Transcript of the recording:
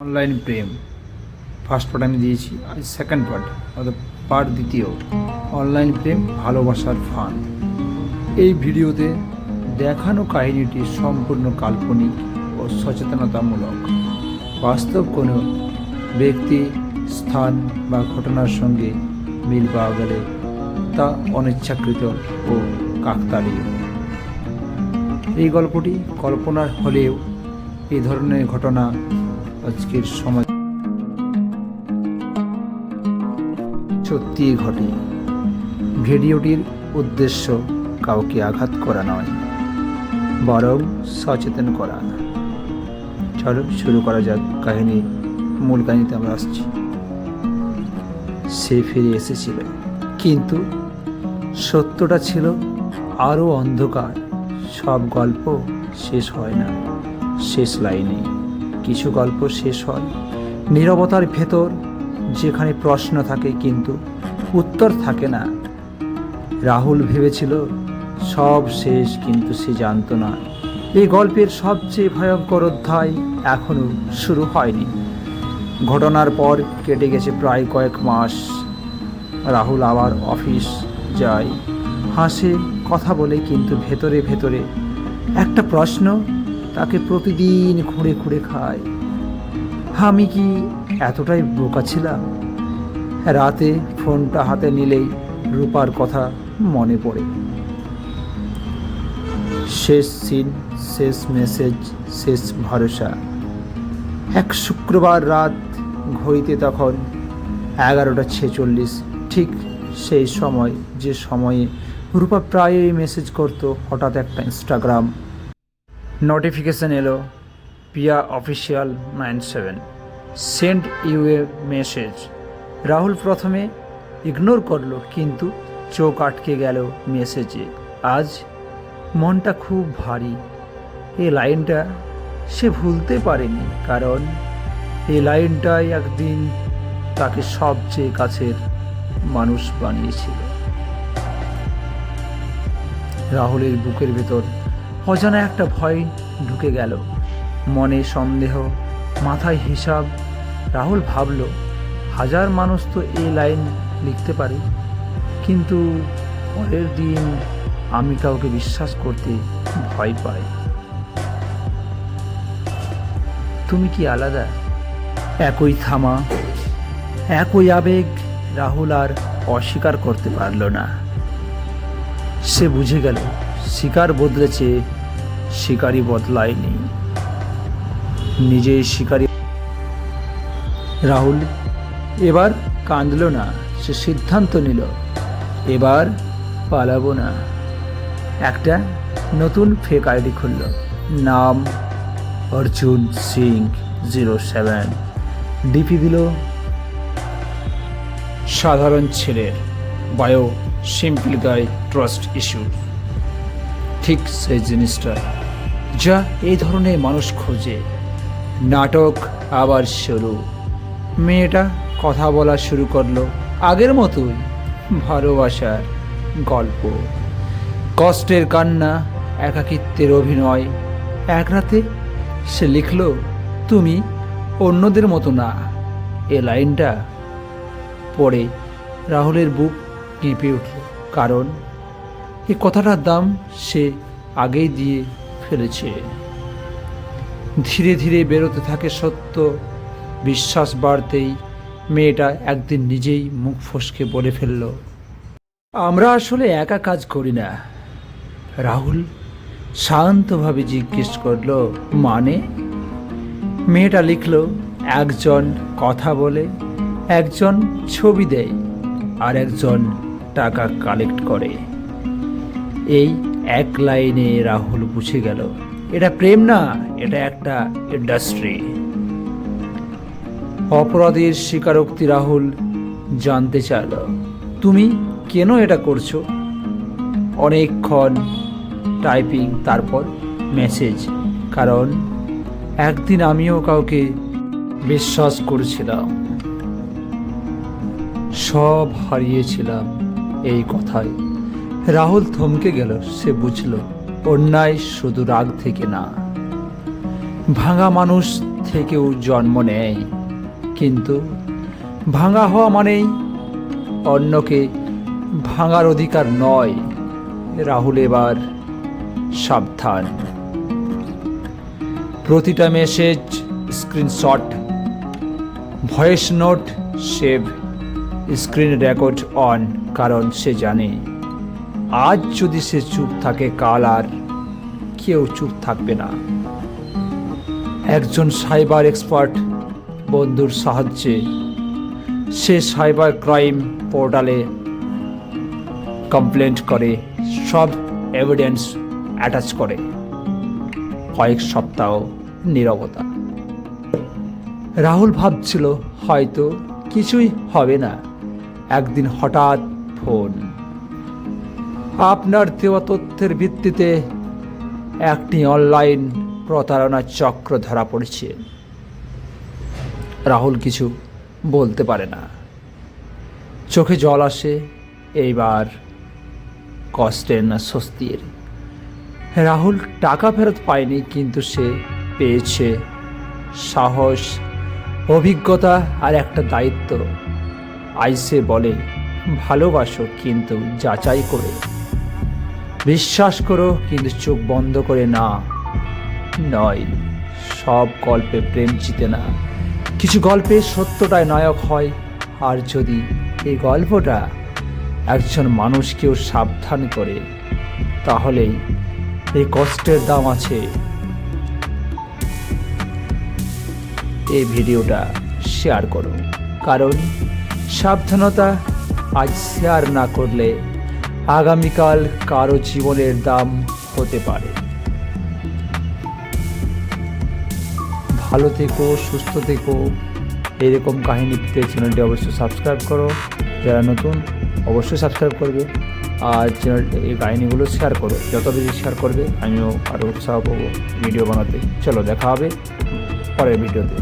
Online প্রেম first part আমি দিয়েছি, আর second part অর্থাৎ পার্ট দ্বিতীয় অনলাইন প্রেম ভালোবাসার ফান। এই ভিডিওতে দেখানো কাহিনীটি সম্পূর্ণ কাল্পনিক ও সচেতনতামূলক। বাস্তব কোনো ব্যক্তি, স্থান বা ঘটনার সঙ্গে মিল পাওয়া গেলে তা অনিচ্ছাকৃত ও কাকতালীয়। এই গল্পটি কল্পনার হলেও এই ধরনের ঘটনা আজকের সমাজ সত্যিই ঘটে। ভিডিওটির উদ্দেশ্য কাউকে আঘাত করা নয়, বরং সচেতন করা। চলো শুরু করা যাক কাহিনী। মূল কাহিনীতে আমরা আসছি। সে ফিরে এসেছিল, কিন্তু সত্যটা ছিল আরও অন্ধকার। সব গল্প শেষ হয় না শেষ লাইনে। কিছু গল্প শেষ হয় নীরবতার ভেতর, যেখানে প্রশ্ন থাকে কিন্তু উত্তর থাকে না। রাহুল ভেবেছিল সব শেষ, কিন্তু সে জানতো না এই গল্পের সবচেয়ে ভয়ঙ্কর অধ্যায় এখনো শুরু হয়নি। ঘটনার পর কেটে গেছে প্রায় কয়েক মাস। রাহুল আবার অফিস যায়, হাসে, কথা বলে, কিন্তু ভেতরে ভেতরে একটা প্রশ্ন তাকে প্রতিদিন খুঁড়ে খুঁড়ে খায়। আমি কি এতটাই বোকা ছিলাম? রাতে ফোনটা হাতে নিলেই রূপার কথা মনে পড়ে। শেষ সিন, শেষ মেসেজ, শেষ ভরসা। এক শুক্রবার রাত, ঘড়িতে তখন 11:46। ঠিক সেই সময় যে সময়ে রূপা প্রায়ই মেসেজ করত, হঠাৎ একটা ইনস্টাগ্রাম নোটিফিকেশন এলো। Piya official 97 send you a message. Rahul প্রথমে ইগনোর করলো, কিন্তু চোখ আটকে গেল মেসেজে। আজ মনটা খুব ভারী। এই লাইনটা সে ভুলতে পারেনি, কারণ এই লাইনটাই একদিন তাকে সবচেয়ে কাছের মানুষ বানিয়েছিল। রাহুলের বুকের ভেতর অজানা একটা ভয় ঢুকে গেল। মনে সন্দেহ, মাথায় হিসাব। রাহুল ভাবল, হাজার মানুষ তো এই লাইন লিখতে পারে, কিন্তু পরের দিন আমি কাউকে বিশ্বাস করতে ভয় পাই। তুমি কি আলাদা? একই থামা, একই আবেগ। রাহুল আর অস্বীকার করতে পারল না। সে বুঝে গেল শিকার বদলেছে, শিকারই বদলায়নি। নিজেই শিকারী। রাহুল এবার কাঁদল না, সে সিদ্ধান্ত নিল, এবার পালাবো না। একটা নতুন ফেক আইডি খুলল, নাম অর্জুন সিং 07। ডিপি দিল সাধারণ ছেলের, বায়ো সিম্পল গাই, ট্রাস্ট ইস্যু। ঠিক সেই জিনিসটা যা এই ধরনের মানুষ খোঁজে। নাটক আবার শুরু। মেয়েটা কথা বলা শুরু করলো, আগের মতোই, ভালোবাসার গল্প, কষ্টের কান্না, একাকিত্বের অভিনয়। এক রাতে সে লিখল, তুমি অন্যদের মতো না। এ লাইনটা পড়ে রাহুলের বুক কেঁপে উঠল, কারণ এই কথাটার দাম সে আগেই দিয়ে ফেলেছে। ধীরে ধীরে বেরোতে থাকে সত্য। বিশ্বাস বাড়তেই মেয়েটা একদিন নিজেই মুখ ফসকে বলে ফেলল, আমরা আসলে একা কাজ করি না। রাহুল শান্তভাবে জিজ্ঞেস করল, মানে? মেয়েটা লিখল, একজন কথা বলে, একজন ছবি দেয়, আর একজন টাকা কালেক্ট করে। এই এক লাইনে রাহুল বুঝে গেল, এটা প্রেম না, এটা একটা ইন্ডাস্ট্রি। অপরাধের স্বীকারোক্তি। রাহুল জানতে চাইল, তুমি কেন এটা করছো? অনেকক্ষণ টাইপিং, তারপর মেসেজ, কারণ একদিন আমিও কাউকে বিশ্বাস করেছিলাম, সব হারিয়েছিলাম এই কথায়। রাহুল থমকে গেল। সে বুঝল অন্যায় শুধু রাগ থেকে না, ভাঙা মানুষ থেকেও জন্ম নেয়, কিন্তু ভাঙা হওয়া মানেই অন্যকে ভাঙার অধিকার নয়। রাহুল এবার সাবধান। প্রতিটা message screenshot, voice note save, screen record on, কারণ সে জানে আজ যদি সে চুপ থাকে কাল আর কেউ চুপ থাকবে না। একজন সাইবার এক্সপার্ট বন্ধুর সাহায্যে সে সাইবার ক্রাইম পোর্টালে কমপ্লেন্ট করে, সব এভিডেন্স অ্যাটাচ করে। কয়েক সপ্তাহ নীরবতা। রাহুল ভাবছিল হয়তো কিছুই হবে না। একদিন হঠাৎ ফোন। আপনার দেওয়া তথ্যের ভিত্তিতে একটি অনলাইন প্রতারণার চক্র ধরা পড়েছে। রাহুল কিছু বলতে পারে না, চোখে জল আসে। এইবার কষ্টের না স্বস্তির। রাহুল টাকা ফেরত পায়নি, কিন্তু সে পেয়েছে সাহস, অভিজ্ঞতা আর একটা দায়িত্ব। আইসে বলে ভালোবাসো কিন্তু যাচাই করে, বিশ্বাস করো কিন্তু চোখ বন্ধ করে না। নয়, সব গল্পে প্রেম জিতে না, কিছু গল্পে সত্যটাই নায়ক হয়। আর যদি এই গল্পটা একজন মানুষকেও সাবধান করে, তাহলেই এই কষ্টের দাম আছে। এই ভিডিওটা শেয়ার করো, কারণ সাবধানতা আজ শেয়ার না করলে আগামীকাল কারো জীবনের দাম হতে পারে। ভালো থেকো, সুস্থ থেকো। এরকম কাহিনী পেতে চ্যানেলটি অবশ্যই সাবস্ক্রাইব করো। যারা নতুন অবশ্যই সাবস্ক্রাইব করবে, আর চ্যানেলটি এই কাহিনীগুলো শেয়ার করো। যত বেশি শেয়ার করবে আমিও আরও উৎসাহ পাবো ভিডিও বানাতে। চলো দেখা হবে পরের ভিডিওতে।